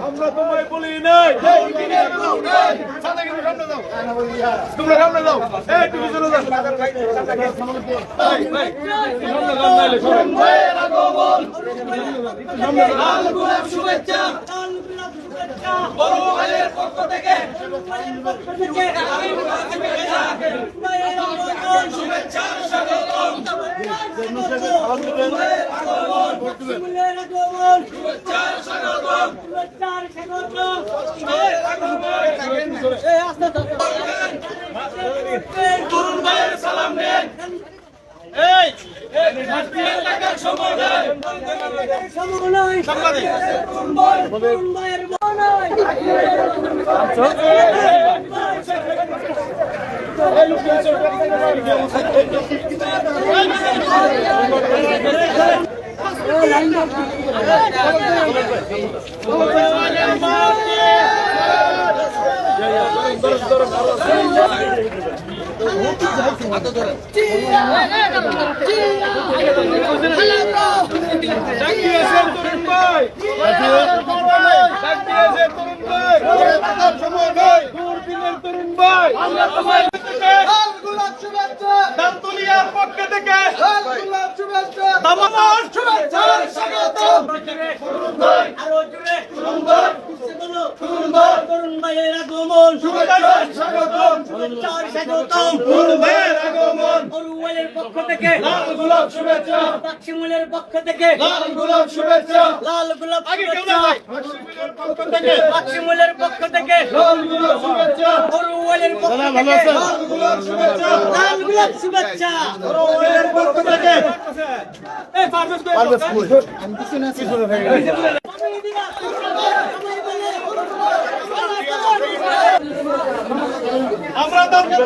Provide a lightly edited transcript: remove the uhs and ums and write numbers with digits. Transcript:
আমরা তোমায় বলি নাই তোমরা সামনে যাও তুমি চলে যাও শুভেচ্ছা বড় ভাইয়ের পক্ষ থেকে শুভেচ্ছা স্বাগতম তরুণ ভাইয়ের সালাম নেন পক্ষ থেকে তরুণ ভাইয়ের আগমন অরুয়ালের পক্ষ থেকে লাল গোলাপ শুভেচ্ছা পাকশিমুলের পক্ষ থেকে লাল গোলাপ শুভেচ্ছা লাল গোলাপ শুভেচ্ছা পাকশিমুলের পক্ষ থেকে লাল গোলাপ শুভেচ্ছা অরুয়ালের পক্ষ থেকে লাল গোলাপ শুভেচ্ছা লাল গোলাপ শুভেচ্ছা অরুয়ালের পক্ষ থেকে এই পারভেজ আমি কিছু না কিছু হয়ে গেছে আমরা দরকার